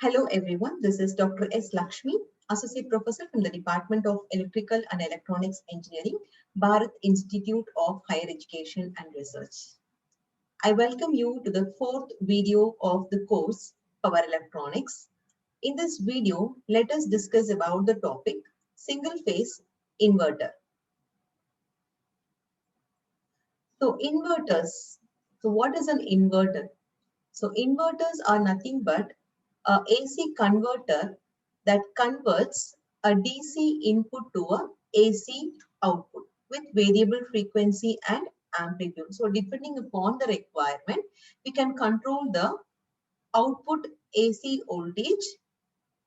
Hello everyone, this is Dr. S. Lakshmi, Associate Professor from the Department of Electrical and Electronics Engineering, Bharat Institute of Higher Education and Research. I welcome you to the fourth video of the course Power Electronics. In this video, let us discuss about the topic single phase inverter. So inverters, so what is an inverter? So inverters are nothing but a AC converter that converts a DC input to a AC output with variable frequency and amplitude. So depending upon the requirement, we can control the output AC voltage,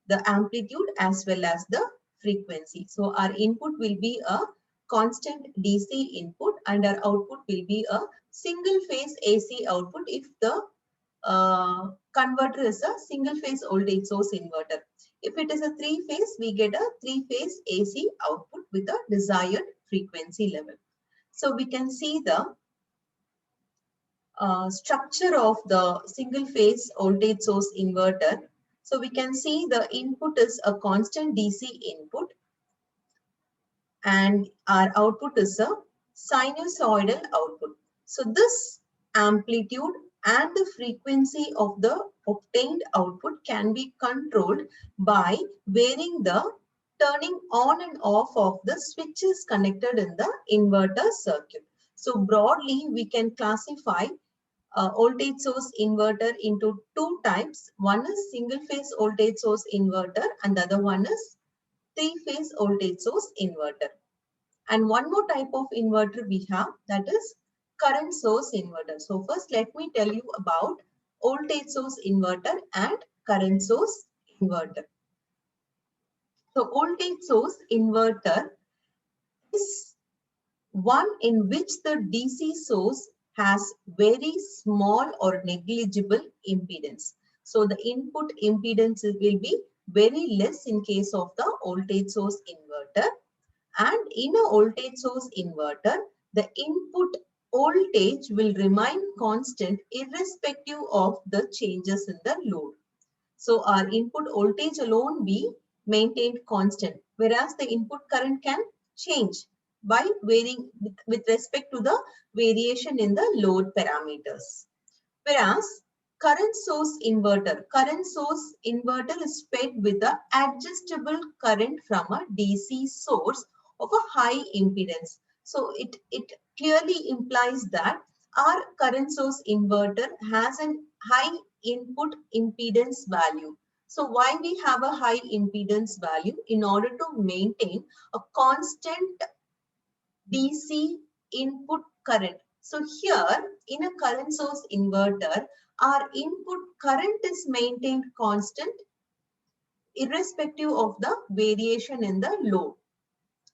the amplitude as well as the frequency. So our input will be a constant DC input and our output will be a single phase AC output if the converter is a single phase voltage source inverter. If it is a three phase, we get a three phase AC output with a desired frequency level. So we can see the structure of the single phase voltage source inverter. So we can see the input is a constant DC input and our output is a sinusoidal output. So this amplitude and the frequency of the obtained output can be controlled by varying the turning on and off of the switches connected in the inverter circuit. So broadly, we can classify voltage source inverter into two types. One is single phase voltage source inverter and the other one is three phase voltage source inverter. And one more type of inverter we have, that is current source inverter. So first let me tell you about voltage source inverter and current source inverter. So voltage source inverter is one in which the DC source has very small or negligible impedance. So the input impedance will be very less in case of the voltage source inverter. And in a voltage source inverter, the input voltage will remain constant irrespective of the changes in the load. So our input voltage alone be maintained constant, whereas the input current can change by varying with respect to the variation in the load parameters. Whereas current source inverter is fed with the adjustable current from a DC source of a high impedance. So it clearly implies that our current source inverter has a high input impedance value. So why we have a high impedance value? In order to maintain a constant DC input current. So here in a current source inverter, our input current is maintained constant irrespective of the variation in the load.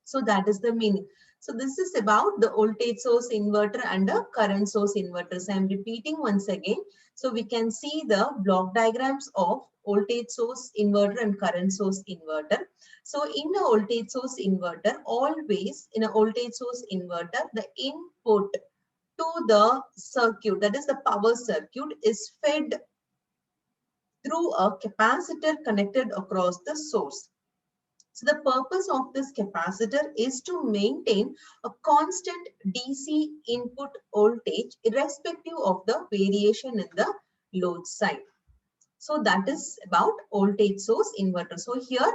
So that is the meaning. So this is about the voltage source inverter and the current source inverters. I am repeating once again. So we can see the block diagrams of voltage source inverter and current source inverter. So in a voltage source inverter, always in a voltage source inverter, the input to the circuit, that is the power circuit, is fed through a capacitor connected across the source. So the purpose of this capacitor is to maintain a constant DC input voltage irrespective of the variation in the load side. So that is about voltage source inverter. So here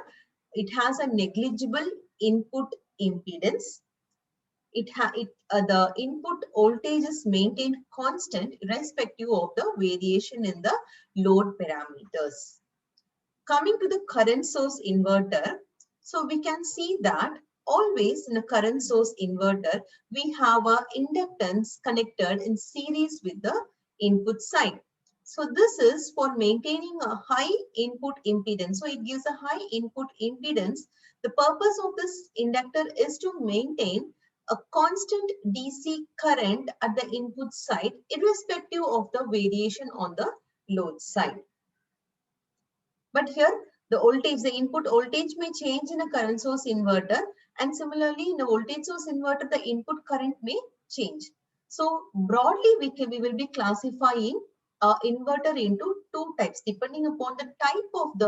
it has a negligible input impedance. The input voltage is maintained constant irrespective of the variation in the load parameters. Coming to the current source inverter, so we can see that always in a current source inverter, we have a inductance connected in series with the input side. So this is for maintaining a high input impedance. So it gives a high input impedance. The purpose of this inductor is to maintain a constant DC current at the input side irrespective of the variation on the load side. But here the voltage, the input voltage may change in a current source inverter, and similarly in a voltage source inverter, the input current may change. So broadly we will be classifying inverter into two types. Depending upon the type of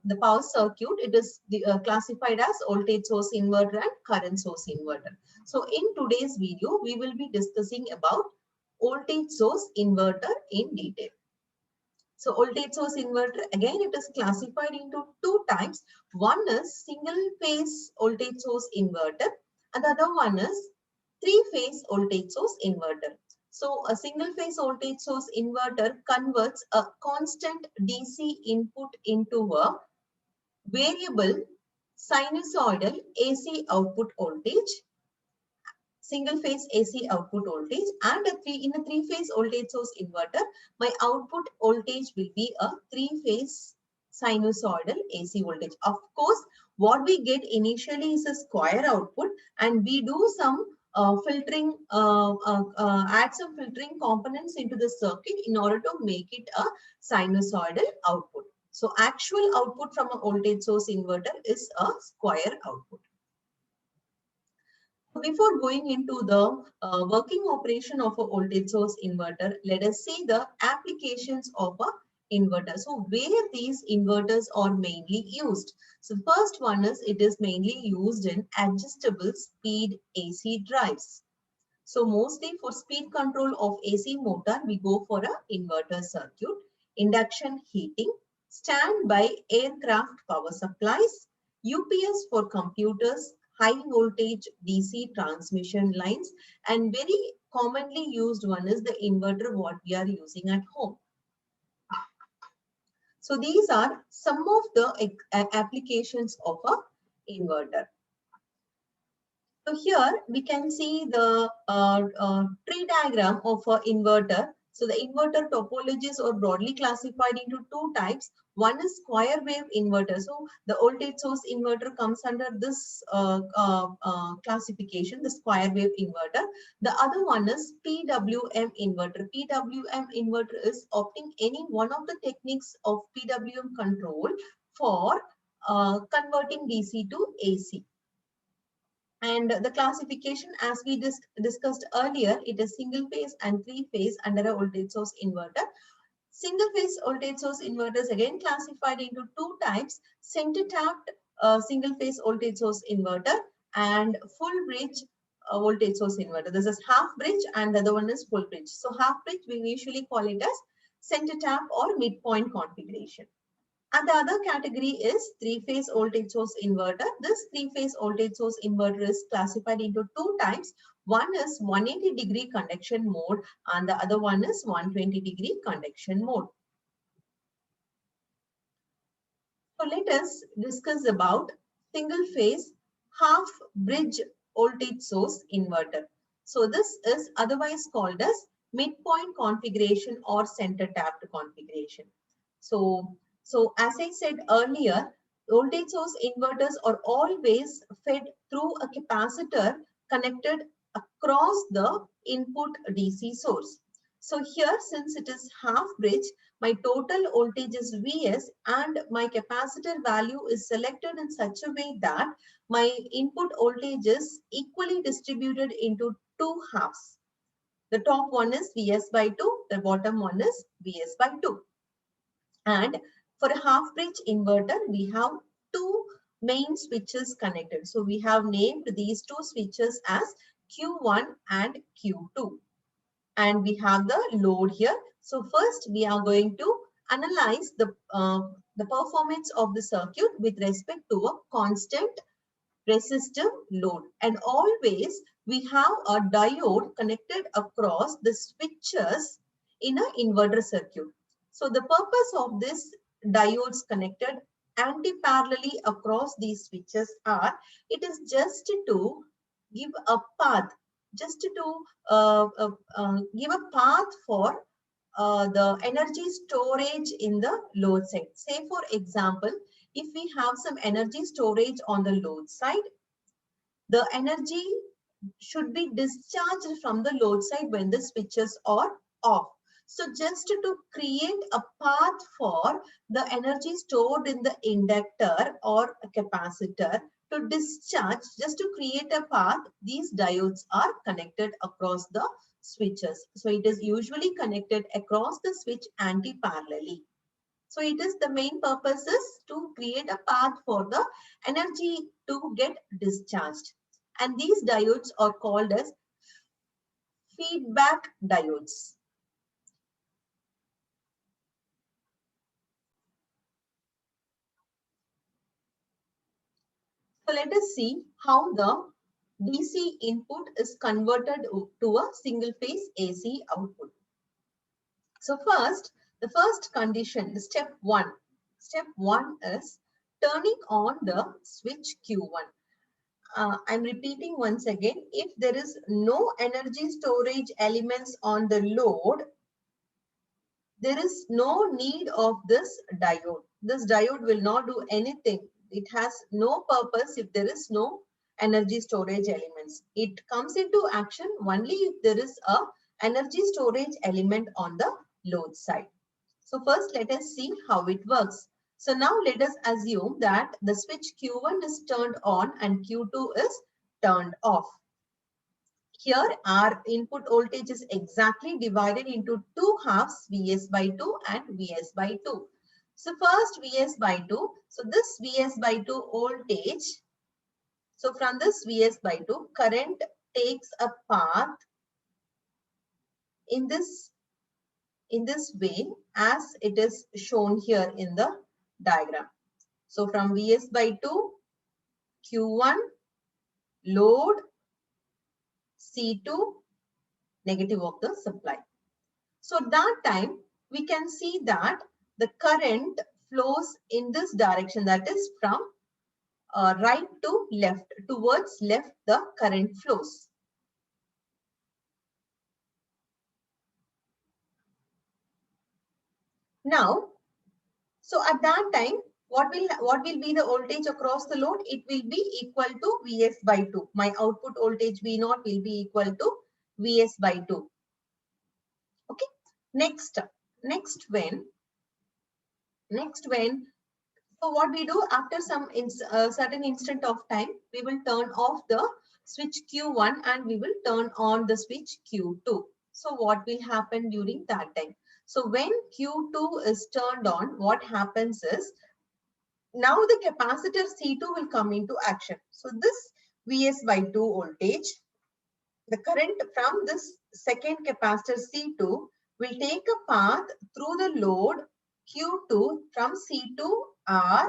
the power circuit, it is classified as voltage source inverter and current source inverter. So in today's video, we will be discussing about voltage source inverter in detail. So voltage source inverter, again, it is classified into two types. One is single phase voltage source inverter, and the other one is three-phase voltage source inverter. So a single phase voltage source inverter converts a constant DC input into a variable sinusoidal AC output voltage, single phase AC output voltage, and in a three-phase voltage source inverter, my output voltage will be a three-phase sinusoidal AC voltage. Of course, what we get initially is a square output, and we do some filtering, add some filtering components into the circuit in order to make it a sinusoidal output. So actual output from a voltage source inverter is a square output. Before going into the working operation of a voltage source inverter, let us see the applications of a inverter. So where these inverters are mainly used. So first one is, it is mainly used in adjustable speed AC drives. So mostly for speed control of AC motor, we go for a inverter circuit, induction heating, standby aircraft power supplies, UPS for computers, high voltage DC transmission lines, and very commonly used one is the inverter what we are using at home. So these are some of the applications of a inverter. So here we can see the tree diagram of an inverter. So the inverter topologies are broadly classified into two types. One is square wave inverter. So the voltage source inverter comes under this classification, the square wave inverter. The other one is PWM inverter. PWM inverter is opting any one of the techniques of PWM control for converting DC to AC. And the classification, as we discussed earlier, it is single phase and three phase under a voltage source inverter. Single phase voltage source inverter is again classified into two types: center tapped single phase voltage source inverter and full bridge voltage source inverter. This is half bridge and the other one is full bridge. So half bridge, we usually call it as center tap or midpoint configuration. And the other category is three-phase voltage source inverter. This three-phase voltage source inverter is classified into two types. One is 180-degree conduction mode and the other one is 120-degree conduction mode. So let us discuss about single-phase half-bridge voltage source inverter. So this is otherwise called as midpoint configuration or center-tapped configuration. So as I said earlier, voltage source inverters are always fed through a capacitor connected across the input DC source. So here, since it is half bridge, my total voltage is Vs and my capacitor value is selected in such a way that my input voltage is equally distributed into two halves. The top one is Vs by 2, the bottom one is Vs by 2. And for a half bridge inverter, we have two main switches connected. So we have named these two switches as Q1 and Q2. And we have the load here. So first we are going to analyze the performance of the circuit with respect to a constant resistive load. And always we have a diode connected across the switches in an inverter circuit. So the purpose of this diodes connected anti-parallelly across these switches are, it is just to give a path, just to give a path for the energy storage in the load side. Say for example, if we have some energy storage on the load side, the energy should be discharged from the load side when the switches are off. So just to create a path for the energy stored in the inductor or a capacitor to discharge, just to create a path, these diodes are connected across the switches. So it is usually connected across the switch anti-parallelly. So it is the main purpose is to create a path for the energy to get discharged. And these diodes are called as feedback diodes. So let us see how the DC input is converted to a single phase AC output. So first, the first condition, step one. Step one is turning on the switch Q1. I'm repeating once again, if there is no energy storage elements on the load, there is no need of this diode. This diode will not do anything. It has no purpose if there is no energy storage elements. It comes into action only if there is a energy storage element on the load side. So first let us see how it works. So now let us assume that the switch Q1 is turned on and Q2 is turned off. Here our input voltage is exactly divided into two halves, Vs by 2 and Vs by 2. So first Vs by 2. So this Vs by 2 voltage. So from this Vs by 2, current takes a path in this way as it is shown here in the diagram. So from Vs by 2, Q1, load, C2, negative of the supply. So that time we can see that the current flows in this direction, that is from right to left. Towards left the current flows. Now, so at that time, what will be the voltage across the load? It will be equal to Vs by 2. My output voltage V0 will be equal to Vs by 2. Okay. Next when so what we do after some certain instant of time, we will turn off the switch Q1 and we will turn on the switch Q2. So what will happen during that time? So when Q2 is turned on, what happens is now the capacitor C2 will come into action. So this Vs by 2 voltage, the current from this second capacitor C2 will take a path through the load Q2 from C2R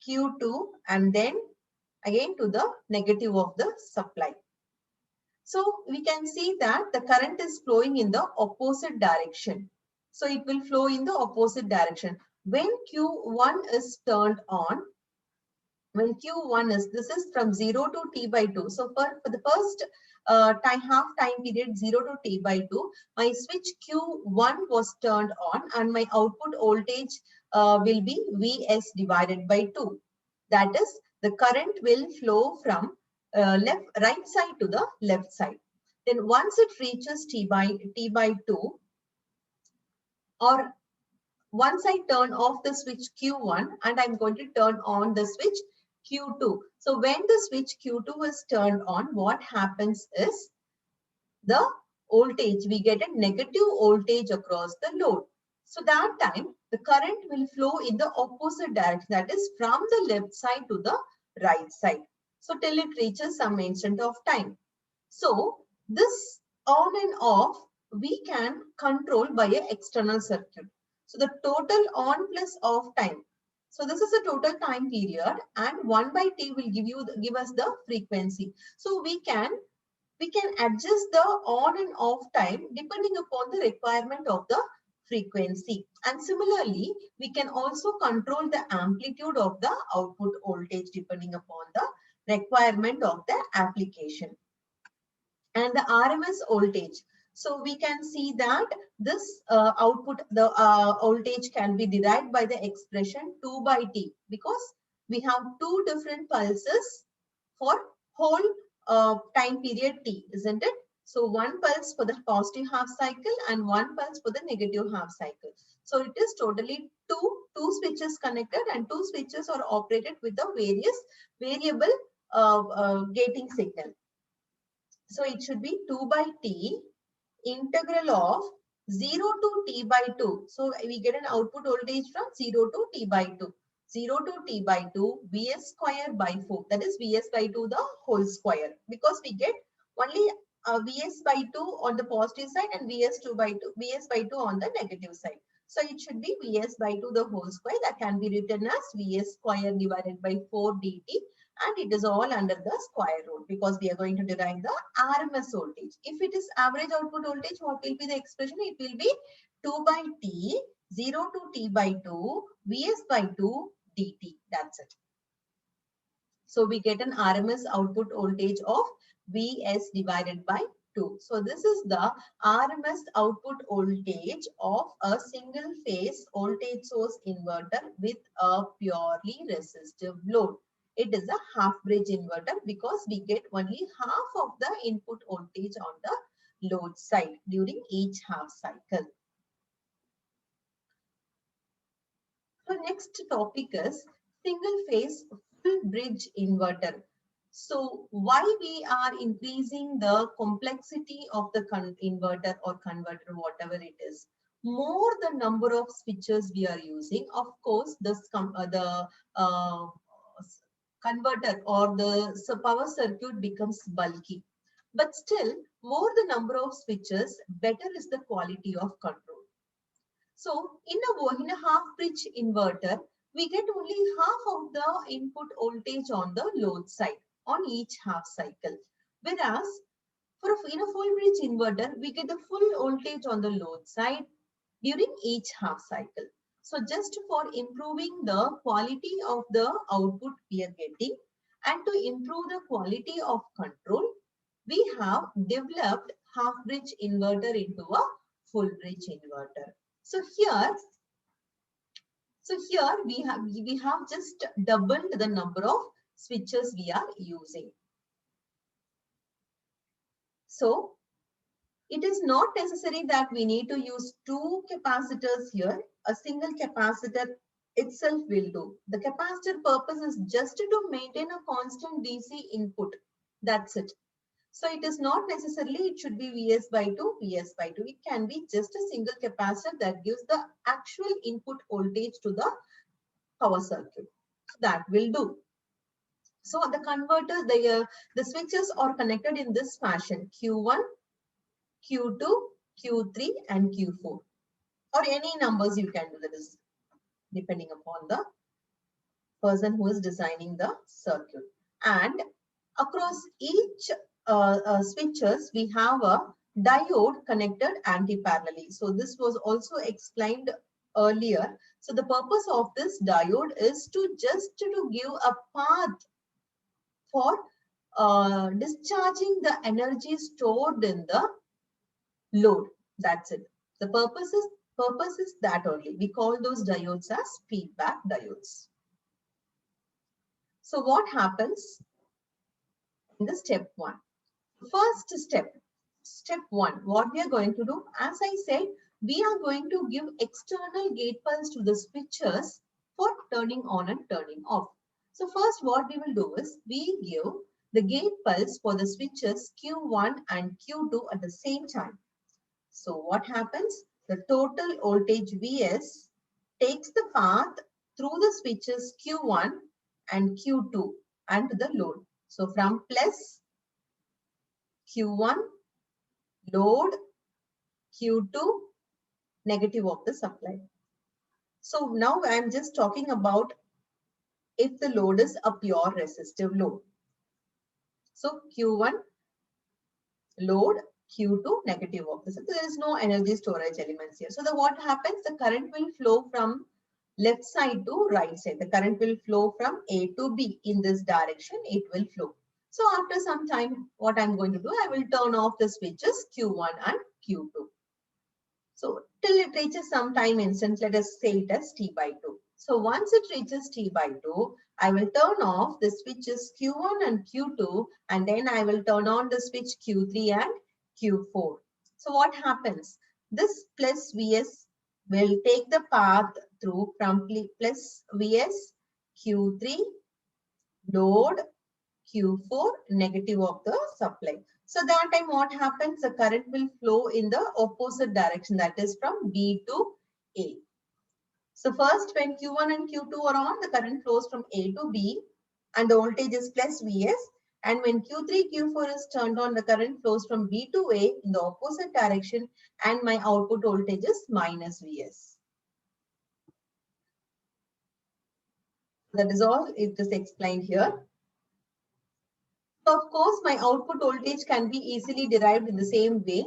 Q2 and then again to the negative of the supply. So we can see that the current is flowing in the opposite direction. So it will flow in the opposite direction. When Q1 is turned on, when Q1 is, this is from 0 to T by 2. So for the first half time period 0 to T by 2, my switch Q1 was turned on and my output voltage will be Vs divided by 2. That is, the current will flow from right side to the left side. Then once it reaches T by 2, or once I turn off the switch Q1 and I'm going to turn on the switch Q2. So when the switch Q2 is turned on, what happens is the voltage, we get a negative voltage across the load. So that time the current will flow in the opposite direction, that is from the left side to the right side. So till it reaches some instant of time. So this on and off we can control by an external circuit. So the total on plus off time. So this is a total time period and 1 by T will give us the frequency. So we can adjust the on and off time depending upon the requirement of the frequency. And similarly, we can also control the amplitude of the output voltage depending upon the requirement of the application. And the RMS voltage. So we can see that this the voltage can be derived by the expression 2 by T, because we have two different pulses for whole time period T, isn't it? So one pulse for the positive half cycle and one pulse for the negative half cycle. So it is totally two switches connected, and two switches are operated with the various variable gating signal. So it should be 2 by T integral of 0 to t by 2. So we get an output voltage from 0 to t by 2. 0 to t by 2 Vs square by 4. That is Vs by 2 the whole square. Because we get only Vs by 2 on the positive side and Vs by 2 on the negative side. So it should be Vs by 2 the whole square. That can be written as Vs square divided by 4 dt, and it is all under the square root because we are going to derive the RMS voltage. If it is average output voltage, what will be the expression? It will be 2 by T, 0 to T by 2, Vs by 2 dt. That's it. So we get an RMS output voltage of Vs divided by 2. So this is the RMS output voltage of a single phase voltage source inverter with a purely resistive load. It is a half bridge inverter because we get only half of the input voltage on the load side during each half cycle. So next topic is single phase full bridge inverter. So why we are increasing the complexity of the inverter or converter, whatever it is, more the number of switches we are using, of course, the converter or the power circuit becomes bulky. But still, more the number of switches, better is the quality of control. So in a half bridge inverter, we get only half of the input voltage on the load side on each half cycle. Whereas in a full bridge inverter, we get the full voltage on the load side during each half cycle. So just for improving the quality of the output we are getting and to improve the quality of control, we have developed half bridge inverter into a full bridge inverter. So here we have just doubled the number of switches we are using. So it is not necessary that we need to use two capacitors here. A single capacitor itself will do. The capacitor purpose is just to maintain a constant DC input. That's it. So it is not necessarily it should be Vs by 2, Vs by 2. It can be just a single capacitor that gives the actual input voltage to the power circuit. So that will do. So the converter, the switches are connected in this fashion: Q1, Q2, Q3, and Q4. Or any numbers you can do, that is depending upon the person who is designing the circuit. And across each switches, we have a diode connected anti-parallelly. So this was also explained earlier. So the purpose of this diode is to just to give a path for discharging the energy stored in the load. That's it. The purpose is that only. We call those diodes as feedback diodes. So what happens in the step 1? First step 1, what we are going to do, as I said, we are going to give external gate pulse to the switches for turning on and turning off. So first what we will do is we give the gate pulse for the switches Q1 and Q2 at the same time. So what happens? The total voltage Vs takes the path through the switches Q1 and Q2 and to the load. So from plus Q1 load, Q2 negative of the supply. So now I am just talking about if the load is a pure resistive load. So Q1 load, Q2 negative of the supply. So there is no energy storage elements here. So what happens? The current will flow from left side to right side. The current will flow from A to B. In this direction, it will flow. So after some time, what I'm going to do, I will turn off the switches Q1 and Q2. So till it reaches some time instant, let us say it as T by 2. So once it reaches T by 2, I will turn off the switches Q1 and Q2, and then I will turn on the switch Q3 and Q4. So what happens? This plus Vs will take the path through from plus Vs, Q3, load, Q4, negative of the supply. So that time what happens? The current will flow in the opposite direction, that is from B to A. So first when Q1 and Q2 are on, the current flows from A to B and the voltage is plus Vs. And when Q3, Q4 is turned on, the current flows from B to A in the opposite direction and my output voltage is minus Vs. That is all it is explained here. So of course, my output voltage can be easily derived in the same way.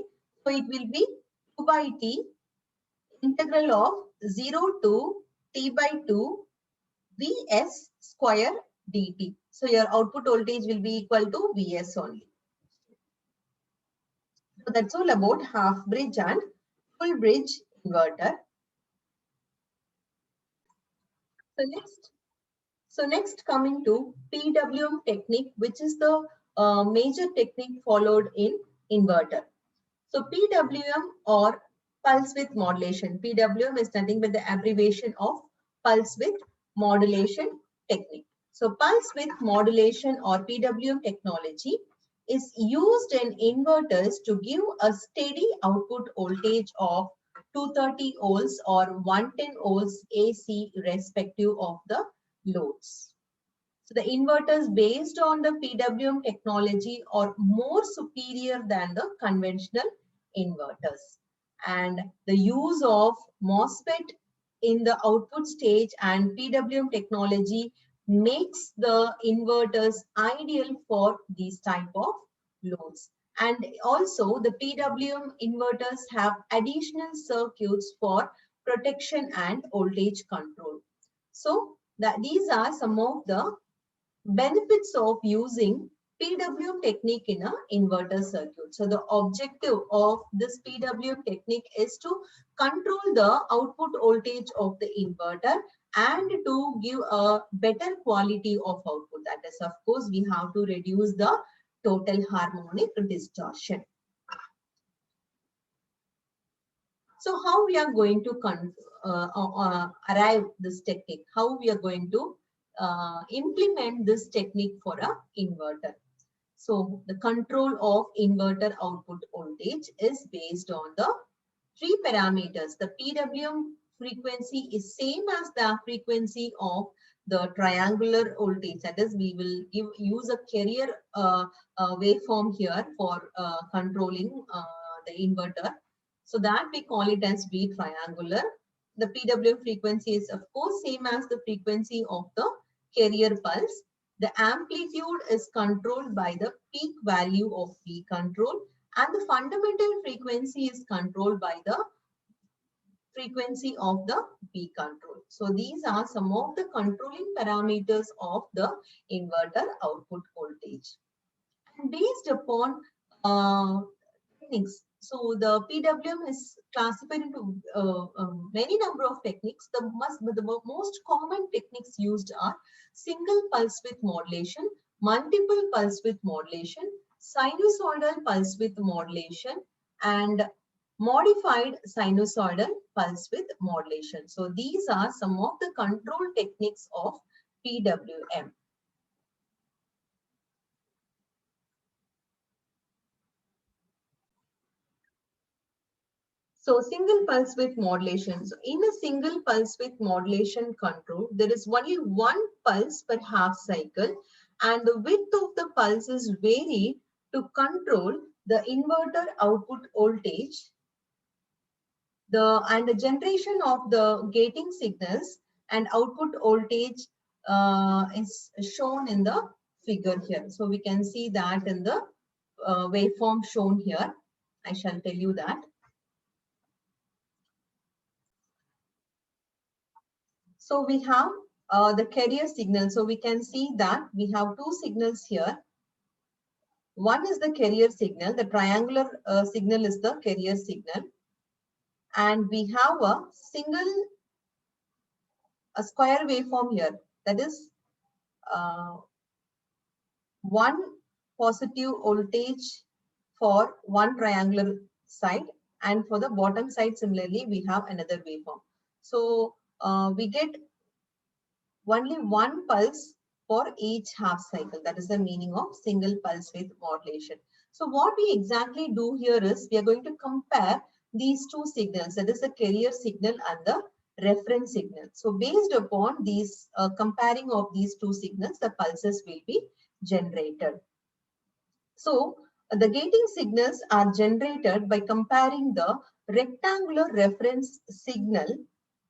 So it will be 2 by T integral of 0 to T by 2 Vs square dt. So your output voltage will be equal to Vs only. So that's all about half bridge and full bridge inverter. So next coming to PWM technique, which is the major technique followed in inverter. So PWM or pulse width modulation. PWM is nothing but the abbreviation of pulse width modulation technique. So pulse width modulation or PWM technology is used in inverters to give a steady output voltage of 230 volts or 110 volts AC respective of the loads. So the inverters based on the PWM technology are more superior than the conventional inverters. And the use of MOSFET in the output stage and PWM technology makes the inverters ideal for these type of loads. And also the PWM inverters have additional circuits for protection and voltage control. So these are some of the benefits of using PWM technique in an inverter circuit. So the objective of this PWM technique is to control the output voltage of the inverter and to give a better quality of output. That is, of course, we have to reduce the total harmonic distortion. So how we are going to arrive this technique? How we are going to implement this technique for a inverter? So the control of inverter output voltage is based on the three parameters. The PWM frequency is same as the frequency of the triangular voltage. That is, we will use a carrier waveform here for controlling the inverter. So that we call it as V triangular. The PWM frequency is of course same as the frequency of the carrier pulse. The amplitude is controlled by the peak value of V control and the fundamental frequency is controlled by the frequency of the V control. So these are some of the controlling parameters of the inverter output voltage. And based upon techniques, so the PWM is classified into many number of techniques. The most common techniques used are single pulse width modulation, multiple pulse width modulation, sinusoidal pulse width modulation, and modified sinusoidal pulse width modulation. So these are some of the control techniques of PWM. So single pulse width modulation. So in a single pulse width modulation control, there is only one pulse per half cycle and the width of the pulses vary to control the inverter output voltage and the generation of the gating signals and output voltage is shown in the figure here. So we can see that in the waveform shown here. I shall tell you that. So we have the carrier signal. So we can see that we have two signals here. One is the carrier signal. The triangular signal is the carrier signal. And we have a square waveform here. That is one positive voltage for one triangular side. And for the bottom side, similarly, we have another waveform. So we get only one pulse for each half cycle. That is the meaning of single pulse width modulation. So what we exactly do here is we are going to compare these two signals, that is the carrier signal and the reference signal. So based upon these comparing of these two signals, the pulses will be generated. So the gating signals are generated by comparing the rectangular reference signal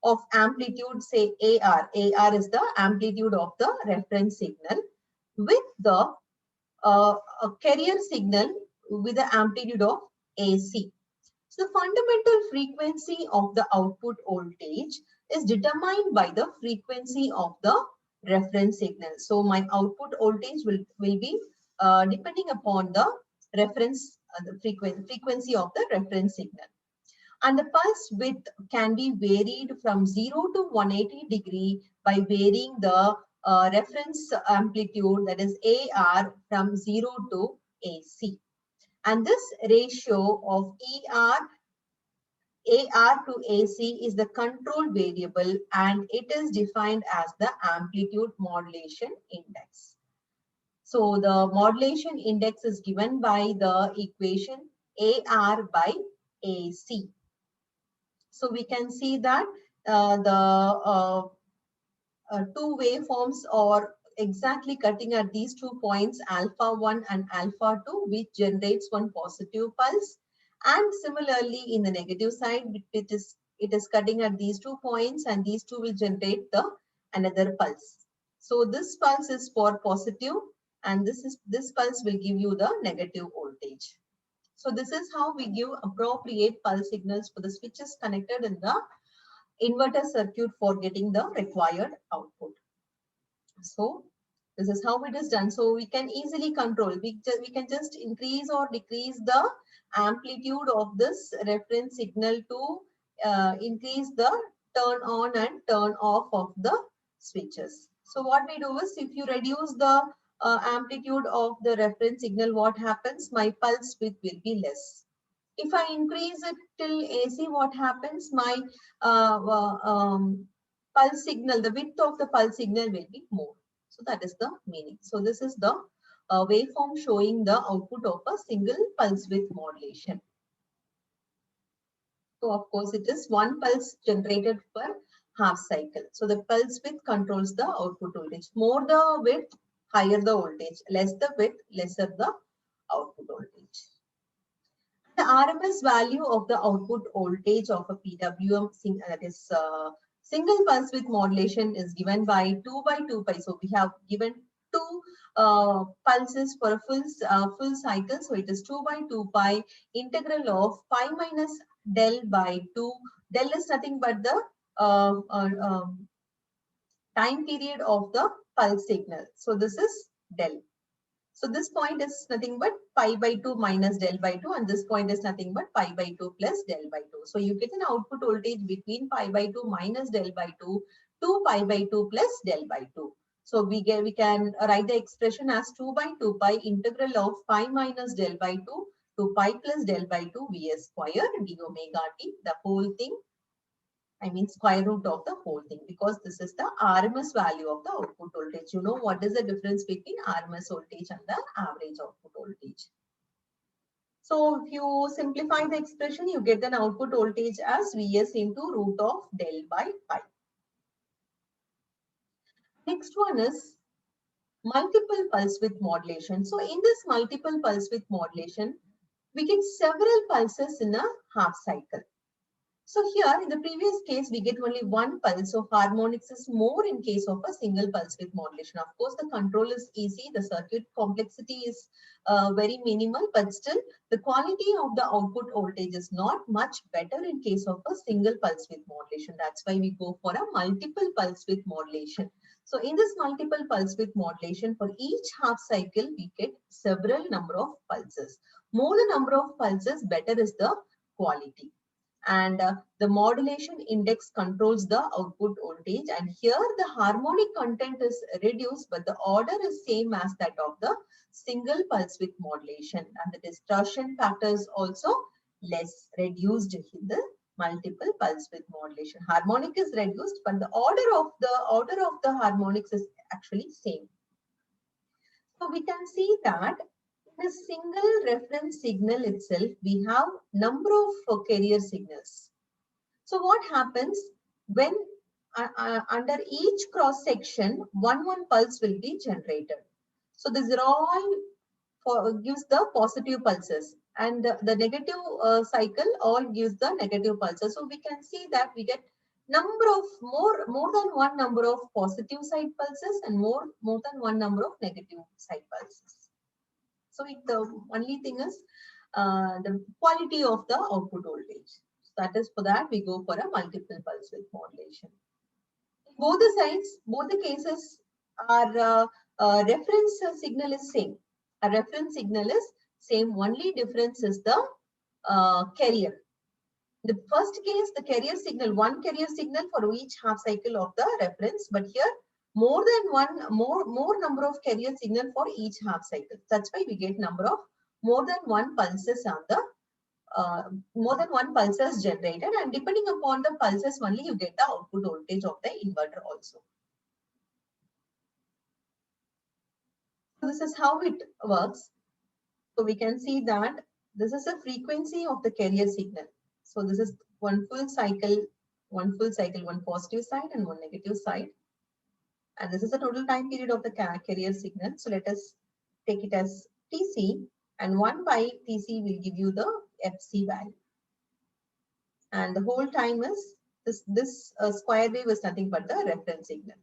of amplitude, say AR. AR is the amplitude of the reference signal with the a carrier signal with the amplitude of AC. So the fundamental frequency of the output voltage is determined by the frequency of the reference signal. So my output voltage will be depending upon the reference, the frequency of the reference signal. And the pulse width can be varied from 0 to 180 degree by varying the reference amplitude, that is AR, from 0 to AC. And this ratio of AR to AC is the control variable, and it is defined as the amplitude modulation index. So the modulation index is given by the equation AR by AC. So we can see that the two waveforms are exactly cutting at these 2 points, alpha 1 and alpha 2, which generates one positive pulse. And similarly, in the negative side, it is cutting at these 2 points, and these two will generate the another pulse. So this pulse is for positive, and this pulse will give you the negative voltage. So this is how we give appropriate pulse signals for the switches connected in the inverter circuit for getting the required output. So this is how it is done. So we can easily control. We can just increase or decrease the amplitude of this reference signal to increase the turn on and turn off of the switches. So what we do is, if you reduce the amplitude of the reference signal, what happens? My pulse width will be less. If I increase it till AC, what happens? My pulse signal, the width of the pulse signal will be more. So that is the meaning. So this is the waveform showing the output of a single pulse width modulation. So of course it is one pulse generated per half cycle. So the pulse width controls the output voltage. More the width, higher the voltage. Less the width, lesser the output voltage. The RMS value of the output voltage of a PWM, that is single pulse width modulation, is given by 2 by 2 pi. So we have given two pulses for a full cycle. So it is 2 by 2 pi integral of pi minus del by 2. Del is nothing but the time period of the pulse signal. So this is del. So this point is nothing but pi by 2 minus del by 2, and this point is nothing but pi by 2 plus del by 2. So you get an output voltage between pi by 2 minus del by 2 to pi by 2 plus del by 2. So we can write the expression as 2 by 2 pi integral of pi minus del by 2 to pi plus del by 2 Vs square d omega t, the whole thing. I mean square root of the whole thing, because this is the RMS value of the output voltage. You know what is the difference between RMS voltage and the average output voltage. So if you simplify the expression, you get an output voltage as Vs into root of del by pi. Next one is multiple pulse width modulation. So in this multiple pulse width modulation, we get several pulses in a half cycle. So here in the previous case, we get only one pulse. So harmonics is more in case of a single pulse width modulation. Of course, the control is easy. The circuit complexity is very minimal, but still the quality of the output voltage is not much better in case of a single pulse width modulation. That's why we go for a multiple pulse width modulation. So in this multiple pulse width modulation, for each half cycle, we get several number of pulses. More the number of pulses, better is the quality. And the modulation index controls the output voltage, and here the harmonic content is reduced, but the order is same as that of the single pulse width modulation, and the distortion factor is also less reduced in the multiple pulse width modulation. Harmonic is reduced, but the order of the harmonics is actually same. So we can see that In a single reference signal itself, we have number of carrier signals. So what happens when under each cross section, one pulse will be generated. So these are all gives the positive pulses, and the negative cycle all gives the negative pulses. So we can see that we get number of more than one number of positive side pulses and more than one number of negative side pulses. So the only thing is the quality of the output voltage. That is, for that we go for a multiple pulse width modulation. Both the sides, both the cases, our reference signal is same. A reference signal is same. Only difference is the carrier. The first case, the carrier signal, one carrier signal for each half cycle of the reference, but here more than one, more number of carrier signal for each half cycle. That's why we get number of more than one pulses on the more than one pulses generated, and depending upon the pulses only you get the output voltage of the inverter also. So this is how it works. So we can see that this is a frequency of the carrier signal. So this is one full cycle, one positive side and one negative side. And this is the total time period of the carrier signal. So let us take it as Tc, and 1 by Tc will give you the Fc value. And the whole time is this square wave is nothing but the reference signal.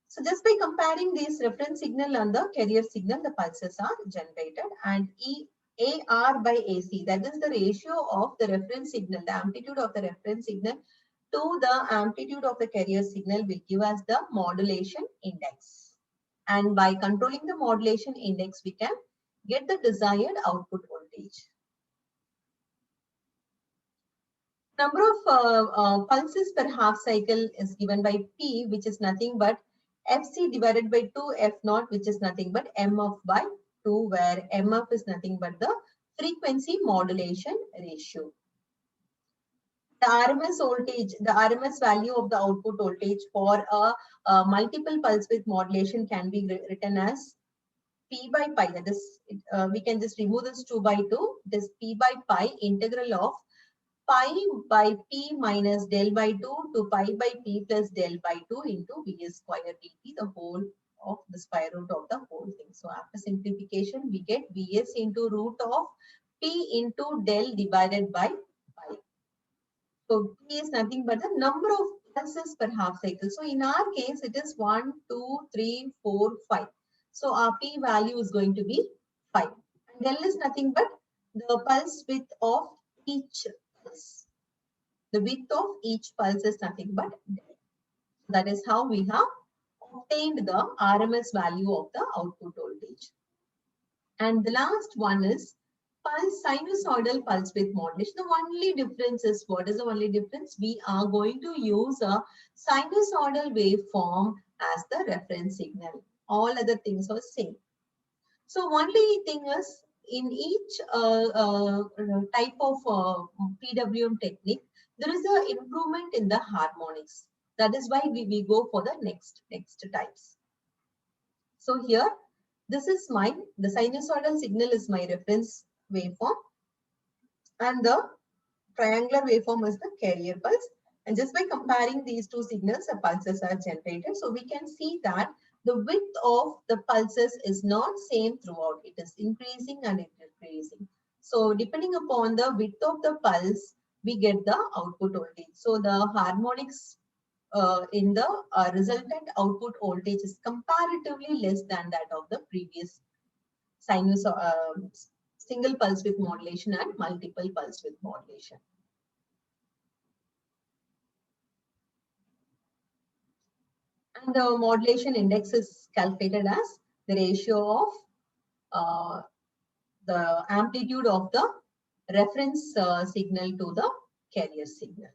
So just by comparing this reference signal and the carrier signal, the pulses are generated, and AR by AC, that is the ratio of the reference signal, the amplitude of the reference signal to the amplitude of the carrier signal will give us the modulation index. And by controlling the modulation index, we can get the desired output voltage. Number of pulses per half cycle is given by P, which is nothing but Fc divided by 2 F0, which is nothing but MF by 2, where MF is nothing but the frequency modulation ratio. The RMS voltage, the RMS value of the output voltage for a multiple pulse width modulation can be written as P by pi. That is, we can just remove this 2 by 2. This P by pi integral of pi by p minus del by 2 to pi by p plus del by 2 into Vs square dt, the whole of the square root of the whole thing. So after simplification, we get Vs into root of p into del divided by pi. So p is nothing but the number of pulses per half cycle. So in our case, it is 1, 2, 3, 4, 5. So our p value is going to be 5. And del is nothing but the pulse width of each pulse. The width of each pulse is nothing but del. That is how we have obtained the RMS value of the output voltage. And the last one is sinusoidal pulse width modulation. The only difference is, what is the only difference? We are going to use a sinusoidal waveform as the reference signal. All other things are same. So only thing is, in each type of PWM technique, there is an improvement in the harmonics. That is why we go for the next types. So here, this is the sinusoidal signal is my reference waveform, and the triangular waveform is the carrier pulse. And just by comparing these two signals, the pulses are generated. So we can see that the width of the pulses is not same throughout. It is increasing and decreasing. So depending upon the width of the pulse, we get the output voltage. So the harmonics in the resultant output voltage is comparatively less than that of the previous single pulse width modulation and multiple pulse width modulation. And the modulation index is calculated as the ratio of the amplitude of the reference signal to the carrier signal.